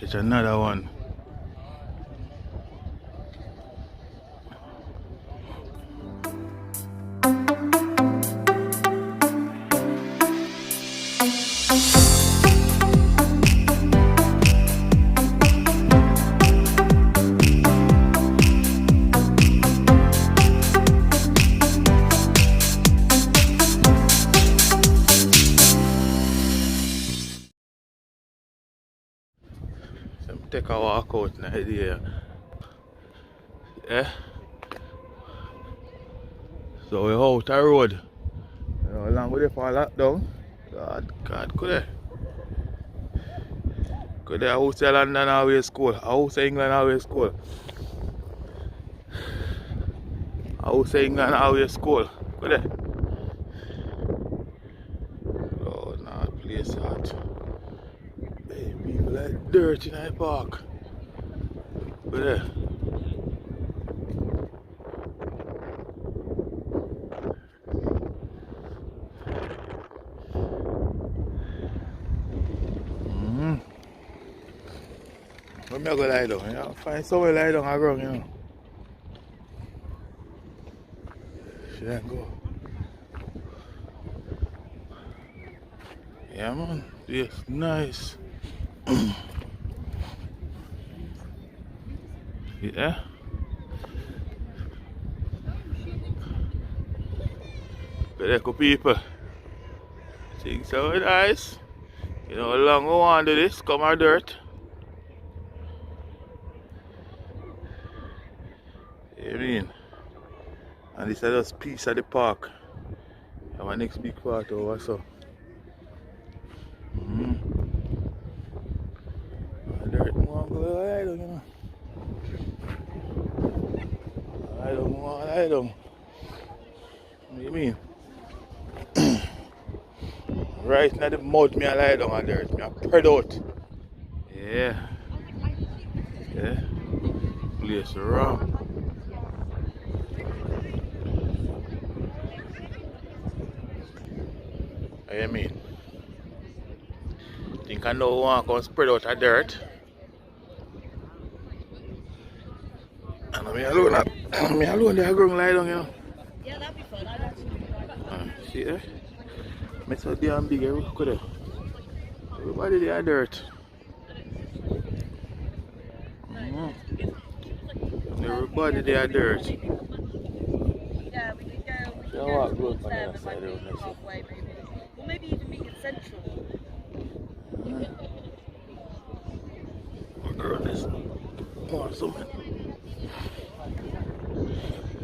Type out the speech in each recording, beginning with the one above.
Catch another one. Take a walk out in the area. Yeah. So we're out the road. You know, along with it for lockdown. God, could the house of London always school. House of England always school. House of England always school. Could it? Oh, no, place hot. Hey, people like dirt in the park. Could it? Where me go lie down? You know? Find somewhere lie down around, you know. Should I go? Yeah, man. Yes, nice. Yeah. Good people. Things so nice. You know how long we want to do this? Come our dirt. You mean? And this is just piece of the park. Our next big part over so. Dirt more go lie down, you know. Lie down. What do you mean? Right now the mud me I lie down on dirt. Me I spread out. Yeah. Yeah. Place wrong. What do you mean? Think I know one can spread out of dirt. And me alone they are going lie down, you know. Yeah, that'd be fun. I'd actually See there? It's so damn big, look at it. Everybody they are dirt. Everybody they are dirt. Yeah, we could go towards them and like meet halfway maybe. Or maybe even meet in Central. Oh girl, this more something.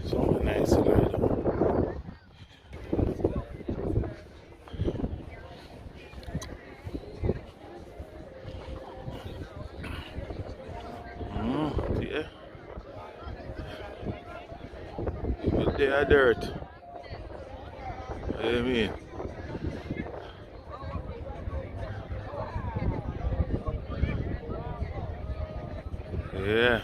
Something nice to lie down. Yeah. They are dirt. What do you mean? Yeah.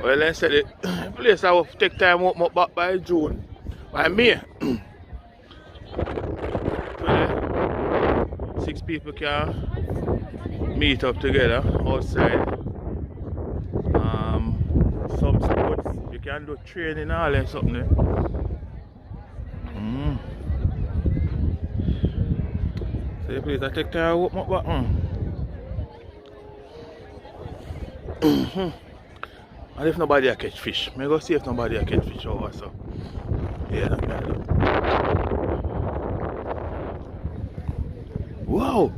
Well, I said the place I will take time open up back by June. By May. 6 people can meet up together outside. Some sports you can do training all and something. So the place I take time open up back. And if nobody a catch fish, I go see if nobody a catch fish over so. Yeah, that's what I do. Wow!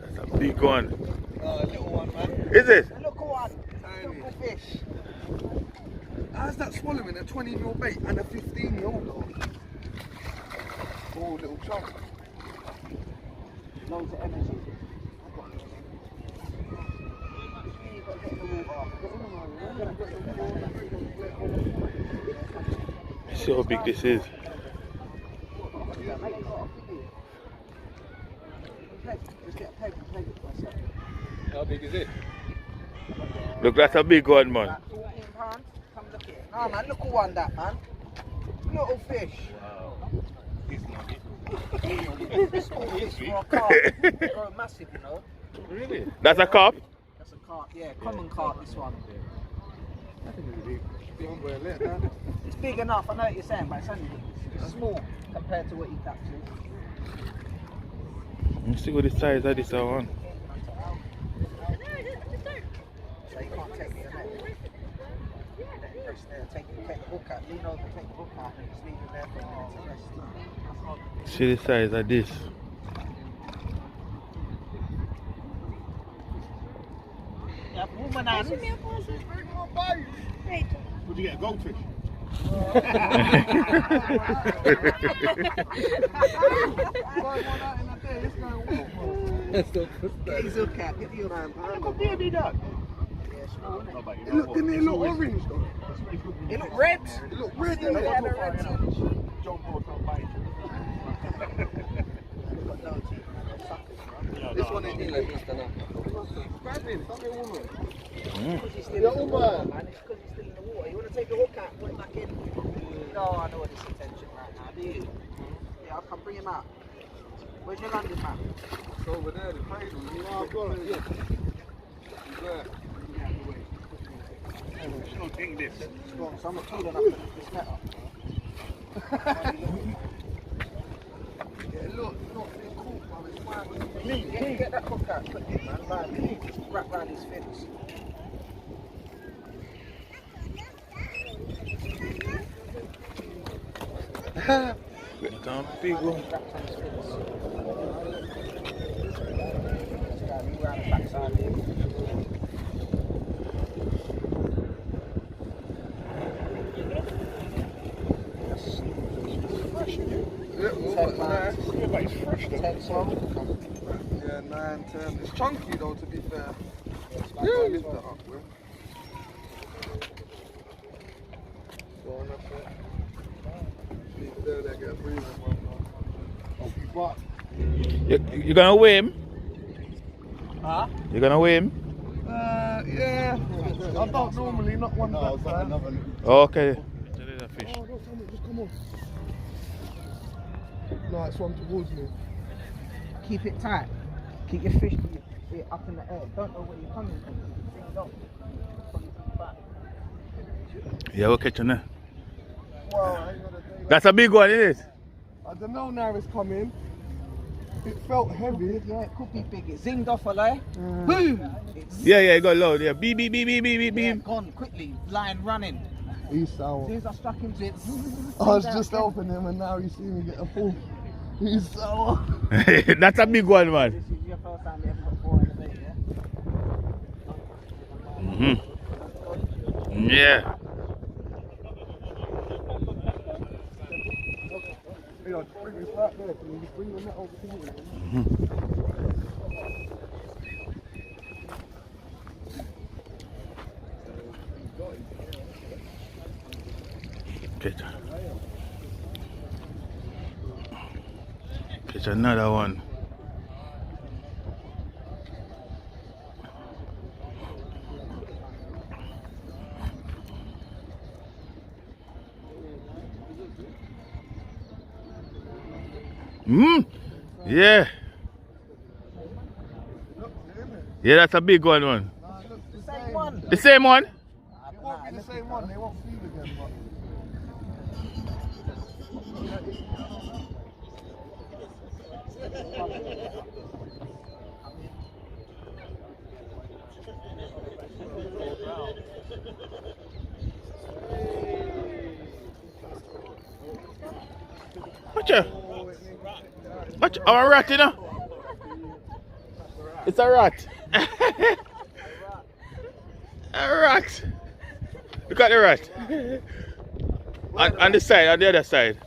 That's a big one. A little one, man. Is it? A little one. Tiny. Little fish. How's that swallowing a 20-year-old bait and a 15-year-old? Oh, little chunk. Loads of energy. You've got to get in the water. See how big this is. How big is it? Look, that's a big one, man. £14. Come look at it. No, man, look who won that, man. Little fish. Wow. Small fish for a carp. They grow massive, you know. Really? That's a carp? That's a carp, yeah. Common carp, this one. I think it's big. Big one, boy. Let that. It's big enough, I know what you're saying, but it's small compared to what he catches. Let's see what the size of this one. So you can't take it away. Press there, take the hook out, lean over, take the hook out, and just leave it there for a minute to rest. See the size of this. Yeah, woman hands. Would you get a goldfish? Get his hook out, get the hook out. Look, baby dog. Yeah, small, isn't it? Didn't it look orange though? It look red. It looked red, Yeah, didn't it it? had a red tinge. Jump out and bite. This one ain't like this, then. Grab him, don't be a woman. Because he's still Yeah, in the woman. water, man. It's because he's still in the water. You want to take the hook out and put it back in? No, I know what this attention right now, do you? Yeah, I'll come bring him out. Where's your landing map? It's over there, the cradle. You know, I've got it. Yeah. He's there. She don't think this. So I'm not tall enough to lift this net up. Yeah, look, it's cool, man. It's fine. Clean. Get that hook out quickly, man. Right, wrap round his fins. Damn big one. Wrap round his fins. Just go round the backside here. Yeah, well, nice. Yeah, but it's fresh though. 10 swim. Yeah, 9, 10. It's chunky though, to be fair. Yeah, lift that up, bro. Go on up there. Leave it there, they get breathing, man. Oh, but. You gonna weigh him? Huh? You gonna weigh him? Yeah. I don't normally, not one that time. Okay. There's a fish. Oh, don't tell me, just come on. No, it's one towards me. Keep it tight. Keep your fish feet up in the air. Don't know where you're coming from. Bring it up. Coming from the back. Yeah, we're catching that. Well, I ain't gonna say That's a big one, isn't it? I don't know now it's coming. It felt heavy. Yeah, it could be big. It zinged off a lie. Boom! It's Yeah, it got loud. Yeah, beep, beep, beep, beep, beep, beep, yeah, beep. gone quickly. Line running. He's As sour. soon as I struck him, it I was just helping him and now you see me get a pull. He's sour. That's a big one, man. This is your first time you ever got 4 in a bait, yeah? Yeah. Yeah, just bring this right there. Can you just bring the net over to me? Catch another one. Yeah. Yeah, that's a big one, man. The same one. The same one? It won't be the same one, they won't feed again, but... Watch out. Watch out. A rat, you know? It's a rat. A rat. Look at the rat. On the side, on the other side.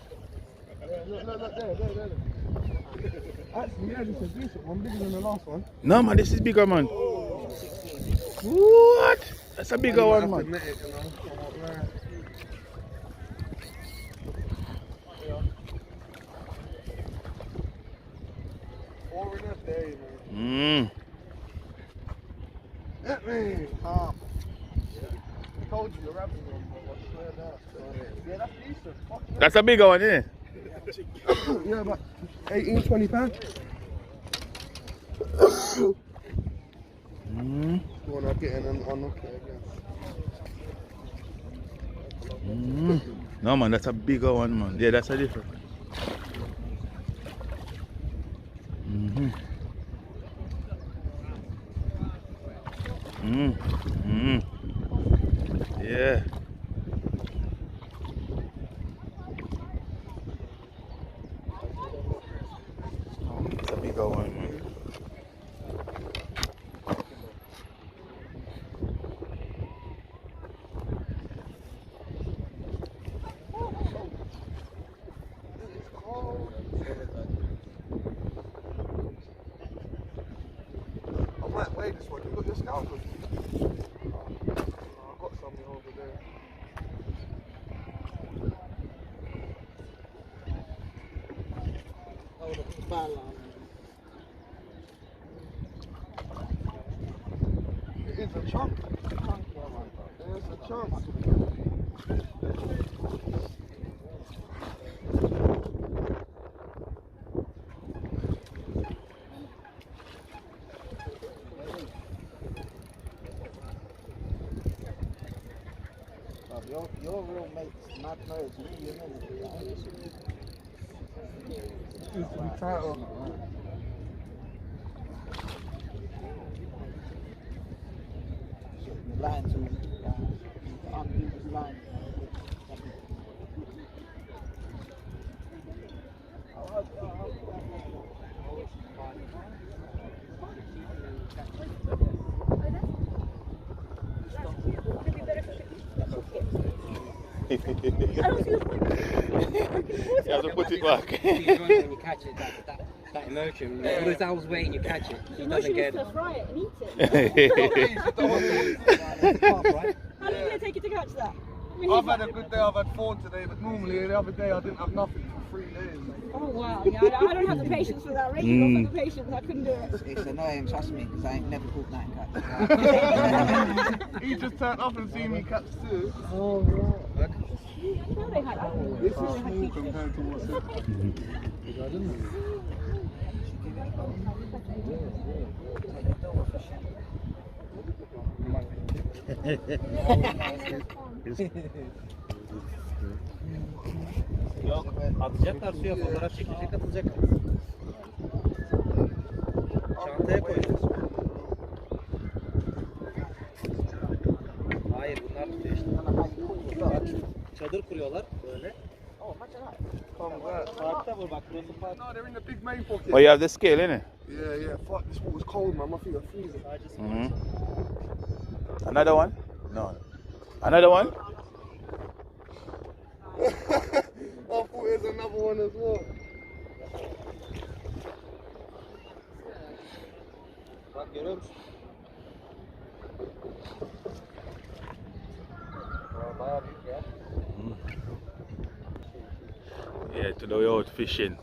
Look, there. Actually, yeah, this is decent one, bigger than the last one. No, man, this is bigger, man. What? That's a bigger one, man. Net it, you know. I won't lie. Yeah. 4 in a day, man. Calm. I told you, you're having one, bro. I swear that. Yeah, that's decent. Fuck yeah. That's a bigger one, isn't it? Yeah, about 18, 20 pounds. When I get in and unlock it again. No, man, that's a bigger one, man. Yeah, that's a different one. Yeah. That's a bigger one, man. I might weigh this one. You got your scalpel? I've got something over there. Oh, the bar It is a chunk. There's a chunk. Your real mate's mad knows me, you know. It used to be tight on. You're lying to me. I'm just lying. You have to put it back. He's running and you catch it, that emotion. All those hours waiting, you catch it. He doesn't get it. Fry it and eat it. How long did it take you to catch that? I've had a good day, I've had 4 today, but normally the other day I didn't have nothing for 3 days. Oh wow, yeah, I don't have the patience for that. Rachel don't have the patience, I couldn't do it. It's annoying, trust me, because I ain't never caught that cat. He just turned up and seen me catch 2. Oh, right. No, they had that. This is small compared to what's in. Yok, atacaklar suya, fotoğraf çekilecek, atılacaklar. Çantaya koyacağız. Hayır, bunlar tutuyor işte. Bak, çadır kuruyorlar böyle. Parkta vur bak, burası park. No, they're in the big main pocket. Oh, you have the scale, innit? Yeah. Fuck, this water's cold, man. My feet are freezing. Another one? No. Another one? I thought there's another one as well. Bak görüyor musun? Bayağı büyük ya. Yeah, today we out fishing.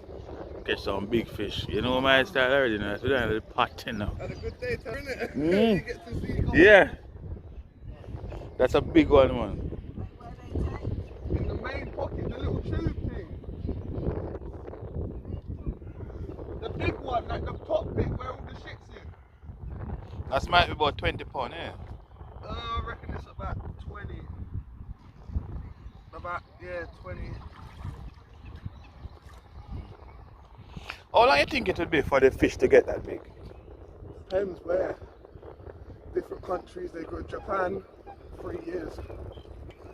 Catch some big fish. You know my style already now. Today I'm the pot now. Had a good day, isn't it? Mm. You get to see gold. Yeah. That's a big one, man. In the main pocket, the little tube thing. The big one, like the top bit where all the shit's in. That might be about 20 pounds, eh? I reckon it's about 20. About, yeah, 20. How long you think it would be for the fish to get that big? Depends where. Different countries, they go Japan, 3 years.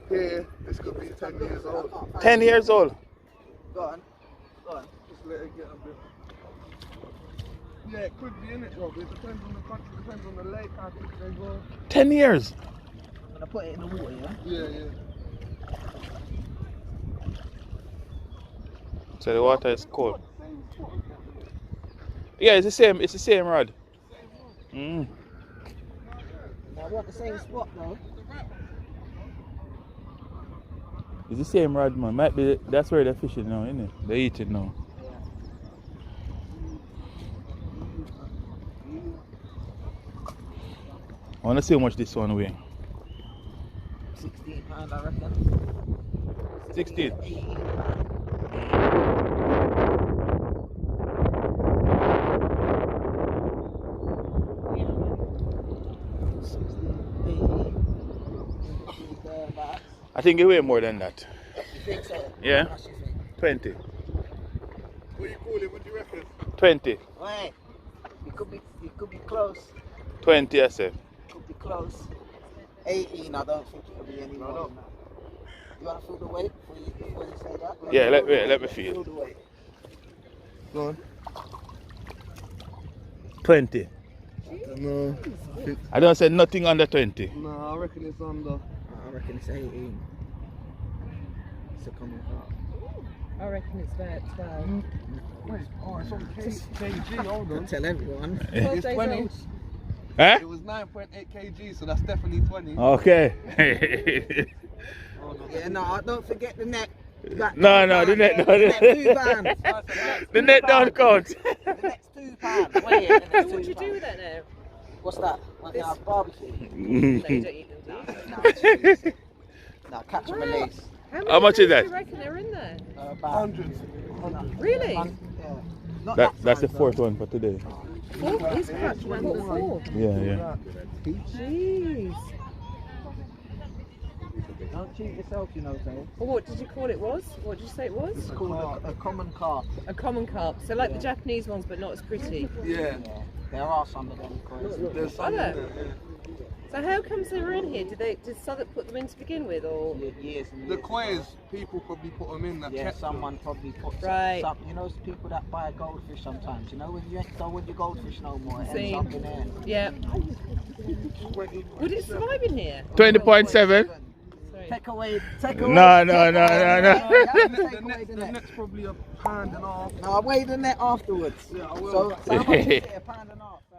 Here, this could be 10 years old. 10 years old? Go on. Just let it get a bit. Yeah, it could be in it, Rob. It depends on the country, depends on the lake, how quick they go. 10 years? I'm going to put it in the water, yeah? Yeah. So the water is cold. Yeah, it's the same rod. Mm. You want the same spot though? It's the same rod, man. Might be that's where they're fishing now, isn't it? They eat it now. I want to see how much this one weighs. £16, I reckon. 16. 18. I think it weighs more than that. You think so? Yeah. How much you think? 20. What do you call it? What do you reckon? 20. Wait, you could be close. 20, I say. Could be close. 18, I don't think it could be any more than that. You want to feel the weight before you say that? Yeah, let me feel. Feel the weight. Go on. 20. No. I don't say nothing under 20. No, I reckon it's under. I reckon it's 18. It's a common carp. I reckon it's about 12. Wait, oh, it's on kg, hold on. Don't tell everyone. 12 It's days 20. old. Huh? It was 9.8 kg, so that's definitely 20. Okay. Yeah, no, don't forget the net. No, the net, no, £2. the net don't count. The net's £2. Wait, the net's What would you £2. do with that now? What's that? Want to have barbecue? No, you don't eat them, do you? No, it's easy. No, catch and release. How much is that? Do you reckon they're in there? About Hundreds. Really? yeah. Not That's the size, fourth one for today. Fourth? He's catch number 4. Yeah. Jeez. Don't cheat yourself, you know, Dave. Well, what did you call it was? What did you say it was? It's called a common carp. A common carp. So like the Japanese ones, but not as pretty. Yeah. Yeah, there are some of them crazy. There's Are some there? in there, So how comes they were in here? Did Southwark put them in to begin with, or? Years and yeah. years. The quays, people probably put them in that Yeah, kept someone probably put Right. some. You know, people that buy goldfish sometimes. You know, when you ain't go with your goldfish no more, it ends Seen. up in there. Yeah. Would it survive in here? 20.7. Sorry. Take away. No. them. Take The, away the the net. net's probably a pound and a half. No, I weigh the net afterwards. Yeah, I will. So how much is it? £1.50?